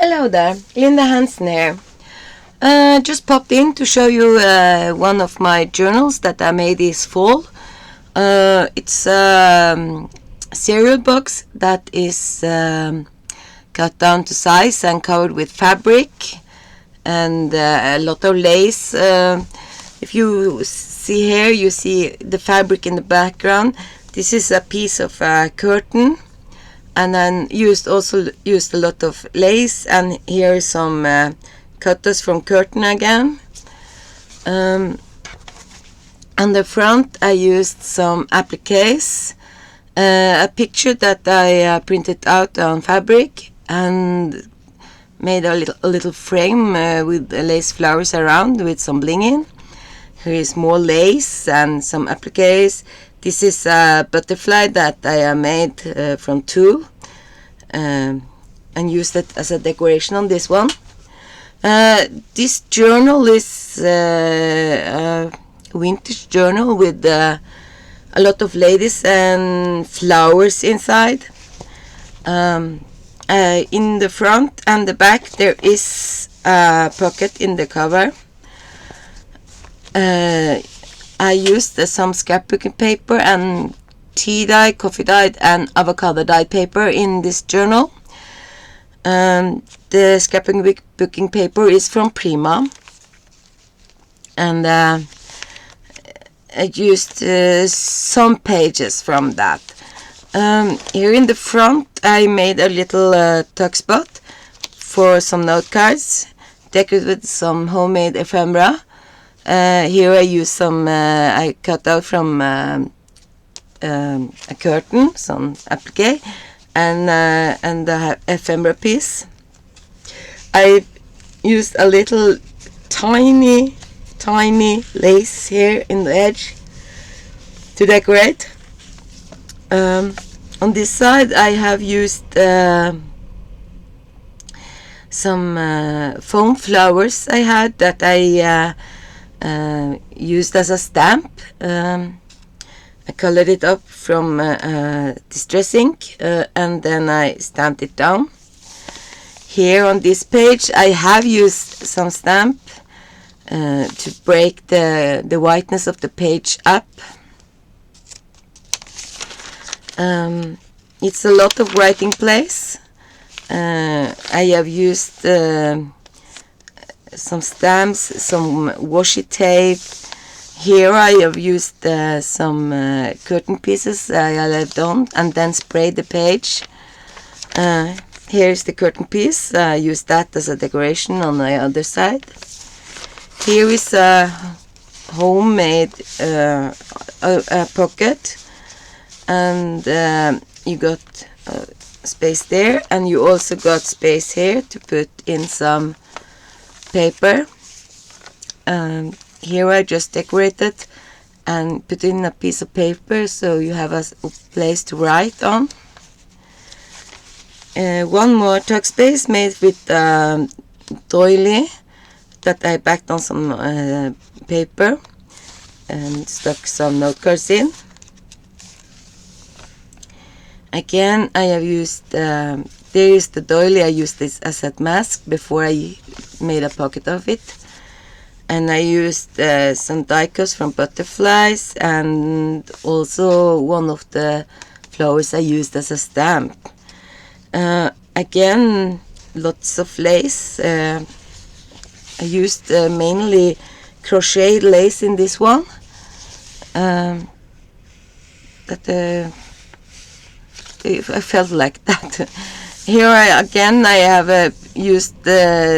Hello there, Linda Hansen here. Just popped in to show you one of my journals that I made this fall. It's a cereal box that is cut down to size and covered with fabric and a lot of lace. If you see here, you see the fabric in the background. This is a piece of curtain. And then also used a lot of lace, and here is some cutters from curtain again. On the front I used some appliques, a picture that I printed out on fabric and made a little frame with lace flowers around with some bling in. Here is more lace and some appliques. This is a butterfly that I made from tulle and used it as a decoration on this one. This journal is a vintage journal with a lot of ladies and flowers inside. In the front and the back there is a pocket in the cover. I used some scrapbooking paper and tea dye, coffee dyed and avocado dyed paper in this journal. The scrapbooking paper is from Prima, and I used some pages from that. Here in the front I made a little tuck spot for some note cards, decorated with some homemade ephemera. Here I use some I cut out from a curtain, some applique, and the ephemera piece. I used a little tiny lace here in the edge to decorate. On this side I have used some foam flowers I had that I used as a stamp. I colored it up from distress ink and then I stamped it down. Here on this page I have used some stamp to break the whiteness of the page up. It's a lot of writing place. I have used some stamps, some washi tape. Here I have used some curtain pieces I left on and then sprayed the page. Here's the curtain piece. I used that as a decoration on the other side. Here is a homemade pocket, and you got space there, and you also got space here to put in some paper. Here I just decorated and put in a piece of paper so you have a place to write on. One more tuck space made with doily that I backed on some paper and stuck some note cards in. Again I have used, there is the doily. I used this as a mask before I made a pocket of it. And I used some die cuts from butterflies, and also one of the flowers I used as a stamp. Again, lots of lace. I used mainly crocheted lace in this one. I felt like that. Here I have used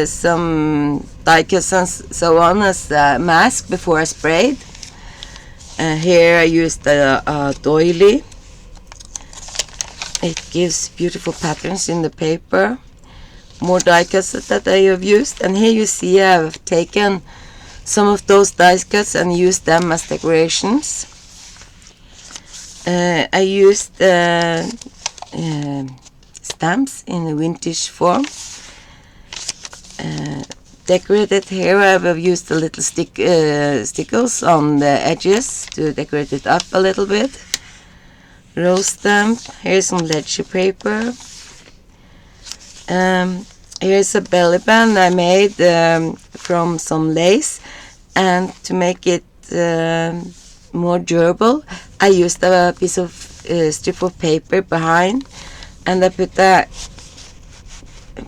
some die cuts and so on as a mask before I sprayed. Here I used a doily. It gives beautiful patterns in the paper. More die cuts that I have used, and here you see I have taken some of those die cuts and used them as decorations. I used stamps in a vintage form. Decorated here I have used a little stickles on the edges to decorate it up a little bit. Rose stamp. Here's some ledger paper. Here's a belly band I made from some lace, and to make it more durable, I used a piece of strip of paper behind, and I put a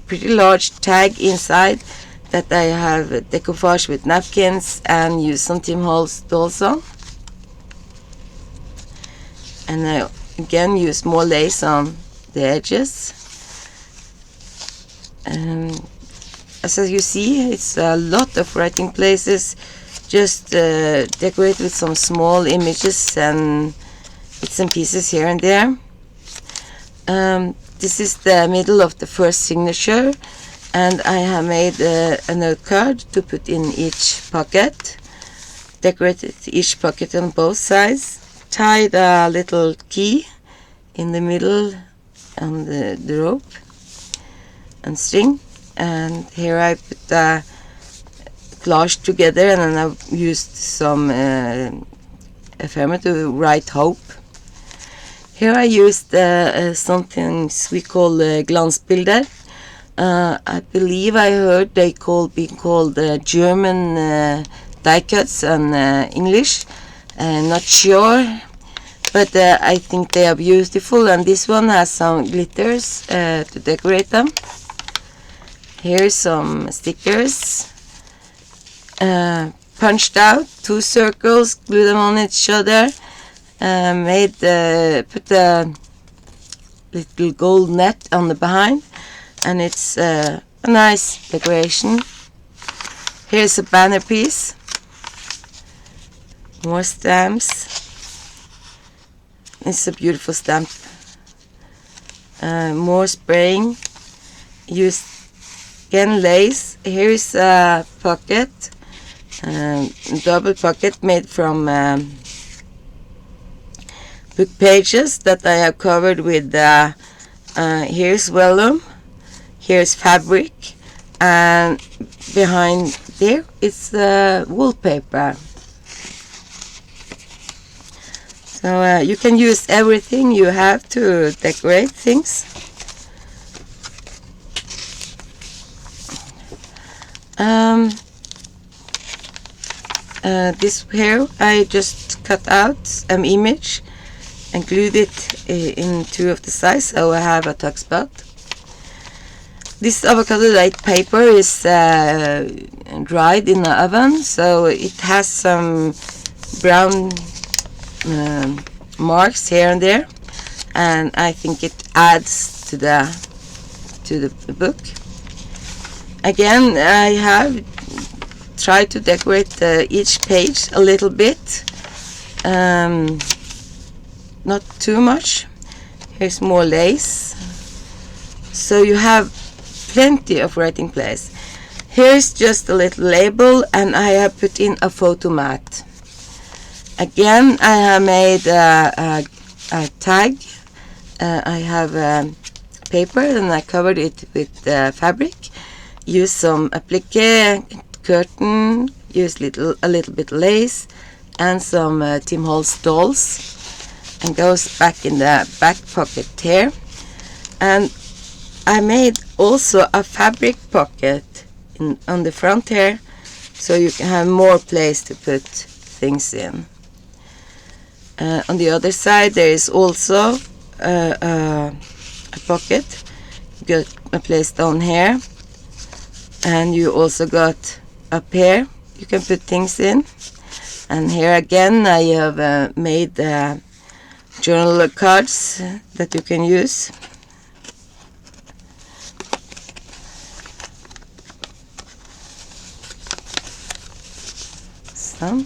pretty large tag inside that I have decoupage with napkins and use some Tim Holtz dolls on. And I again use more lace on the edges. As you see, it's a lot of writing places. Just decorate with some small images and bits and pieces here and there. This is the middle of the first signature, and I have made a note card to put in each pocket. Decorated each pocket on both sides. Tied a little key in the middle on the rope and string, and here I put the collage together, and then I've used some ephemera to write hope. Here I used something we call glansbilder. I believe I heard they being called German die cuts in English. Not sure, but I think they are beautiful, and this one has some glitters to decorate them. Here's some stickers punched out, 2 circles, glued them on each other, put a little gold net on the behind, and it's a nice decoration. Here's a banner piece. More stamps. It's a beautiful stamp. More spraying. Use again lace. Here is a pocket, double pocket made from book pages that I have covered with. Here's vellum. Here's fabric, and behind there is wallpaper. So you can use everything you have to decorate things. This here I just cut out an image and glued it in 2 of the sides, so I have a tuck spot. This avocado light paper is dried in the oven, so it has some brown marks here and there, and I think it adds to the book. Again, I have tried to decorate each page a little bit, not too much. Here's more lace, so you have plenty of writing place. Here's just a little label, and I have put in a photo mat. Again, I have made a tag. I have paper, and I covered it with fabric. Use some applique, curtain, use a little bit lace, and some Tim Holtz dolls, and goes back in the back pocket here. And I made also a fabric pocket on the front here, so you can have more place to put things in. On the other side there is also a pocket. You got a place down here, and you also got up here you can put things in. And here again I have made journal cards that you can use. So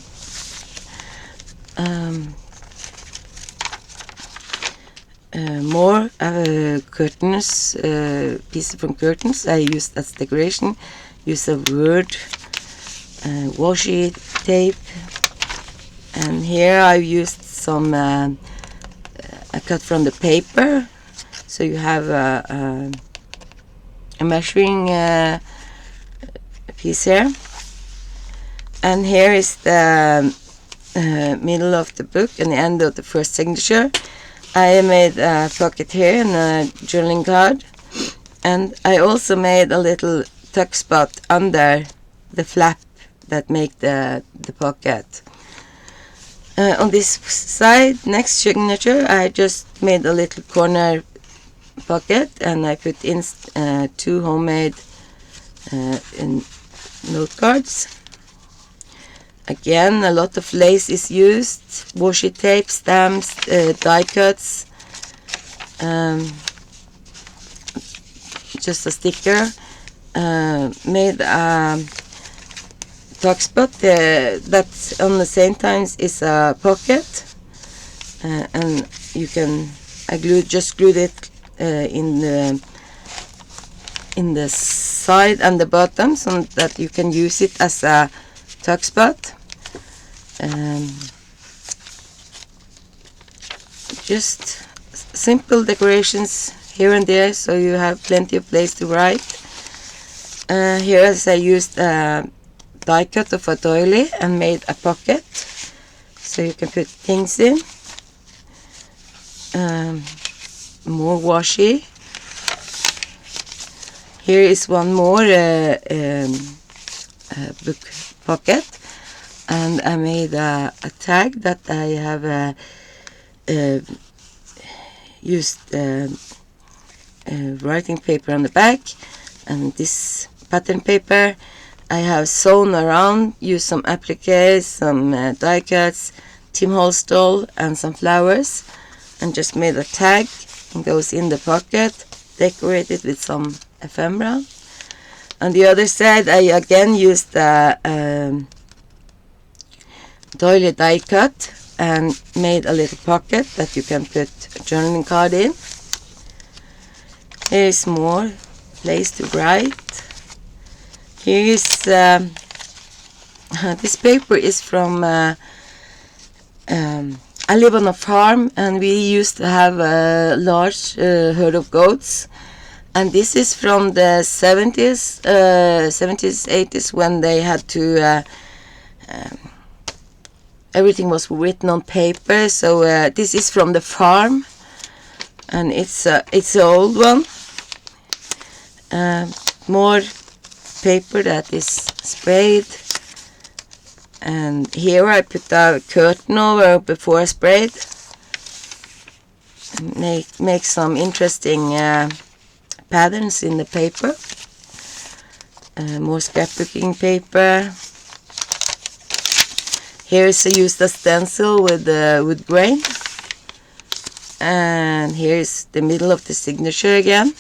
more curtains, pieces from curtains I used as decoration. Use a word, washi tape, and here I used some I cut from the paper, so you have a measuring piece here. And here is the middle of the book and the end of the first signature. I made a pocket here and a journaling card, And I also made a little tuck spot under the flap that make the pocket. On this side, next signature, I just made a little corner pocket, and I put in 2 homemade note cards. Again, a lot of lace is used, washi tape, stamps, die cuts, just a sticker. Made a tuck spot that on the same time is a pocket, and you can just glued it in the side and the bottom, so that you can use it as a tuck spot. Just simple decorations here and there, so you have plenty of place to write. Here, as I used a die cut of a doily and made a pocket, so you can put things in. More washi. Here is one more book pocket, and I made a tag that I have used writing paper on the back, and this pattern paper I have sewn around, used some appliques, some die cuts, Tim Holstall, and some flowers, and just made a tag, and goes in the pocket, decorated with some ephemera. On the other side, I again used a doily die cut and made a little pocket that you can put a journaling card in. Here is more place to write. Here is this paper is from I live on a farm, and we used to have a large herd of goats. And this is from the 70s, 80s, when they had to, everything was written on paper. So this is from the farm, and it's an old one. More paper that is sprayed. And here I put a curtain over before I sprayed. Make some interesting patterns in the paper. More scrapbooking paper. Here is used a stencil with wood grain. And here is the middle of the signature again.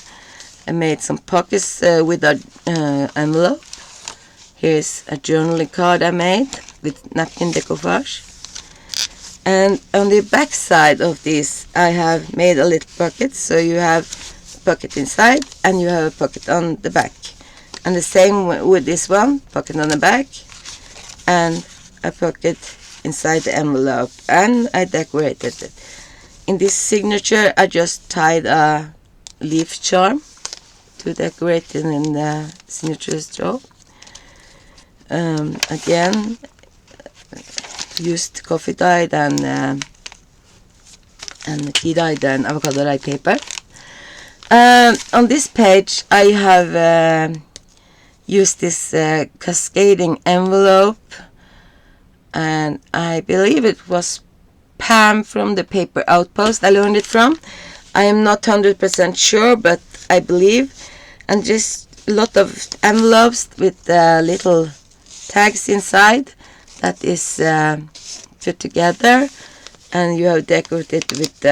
I made some pockets with an envelope. Here's a journaling card I made with napkin decoupage. And on the back side of this, I have made a little pocket, so you have a pocket inside and you have a pocket on the back. And the same with this one, pocket on the back and a pocket inside the envelope. And I decorated it. In this signature, I just tied a leaf charm to decorate it in the signature straw. Again, used coffee dyed and tea dyed and avocado dyed paper. On this page, I have used this cascading envelope, and I believe it was Pam from the Paper Outpost I learned it from. I am not 100% sure, but I believe. And just a lot of envelopes with little tags inside that is put together, and you have decorated with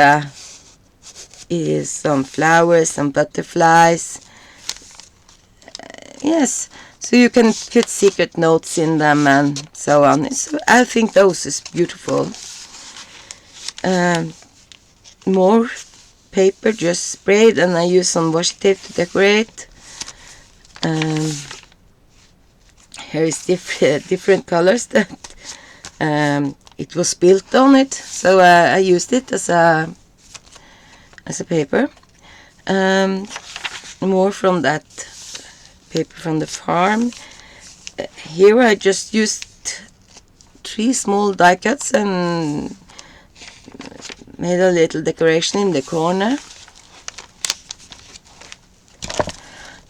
some flowers, some butterflies. Yes, so you can put secret notes in them and so on. So I think those is beautiful. More paper just sprayed, and I use some washi tape to decorate. Here is different colors that it was built on it, so I used it as a paper. More from that paper from the farm. Here I just used 3 small die cuts and made a little decoration in the corner.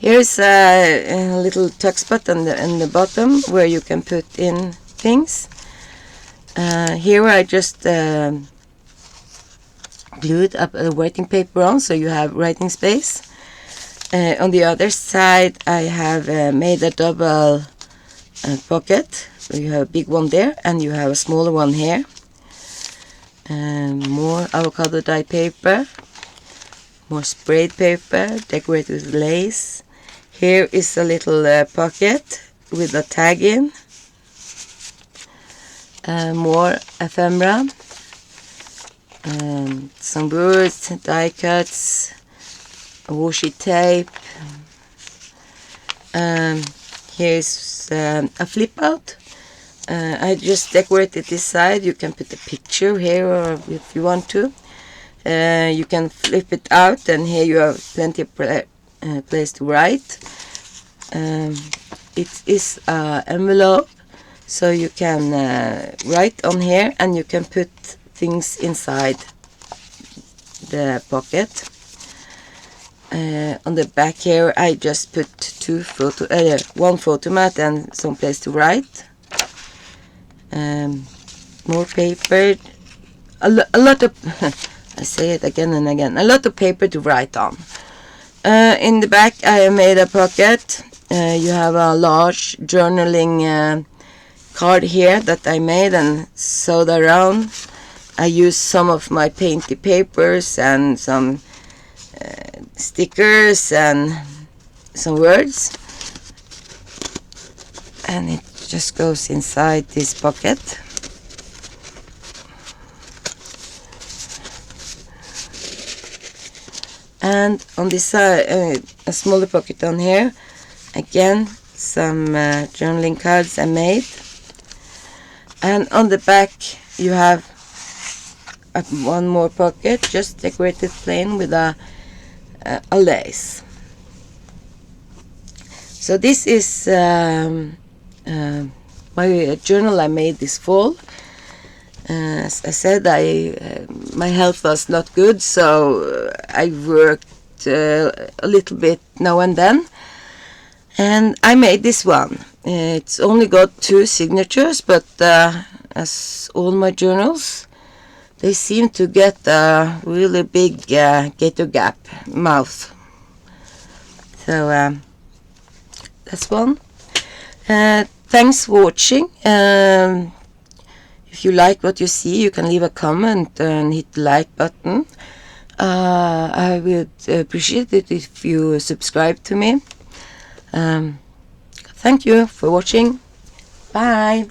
Here's a little tuck spot on the bottom where you can put in things. Here I just glued up a writing paper on, so you have writing space. On the other side I have made a double pocket. So you have a big one there and you have a smaller one here. More avocado dye paper, more sprayed paper decorated with lace. Here is a little pocket with a tag in. More ephemera, some words, die cuts, washi tape. Here's a flip out. I just decorated this side. You can put a picture here, or if you want to. You can flip it out, and here you have plenty of place to write. It is an envelope, so you can write on here, and you can put things inside the pocket. On the back here I just put one photo mat and some place to write. More paper, a lot of I say it again and again, a lot of paper to write on. In the back I made a pocket. You have a large journaling card here that I made and sewed around. I used some of my painted papers and some stickers and some words, and it just goes inside this pocket. And on this side a smaller pocket on here, again some journaling cards I made. And on the back you have one more pocket just decorated plain with a lace. So this is my journal I made this fall. As I said, my health was not good, so I worked a little bit now and then, and I made this one. It's only got 2 signatures, but as all my journals, they seem to get a really big gator gap mouth. So that's one. Thanks for watching. If you like what you see, you can leave a comment and hit the like button. I would appreciate it if you subscribe to me. Thank you for watching. Bye.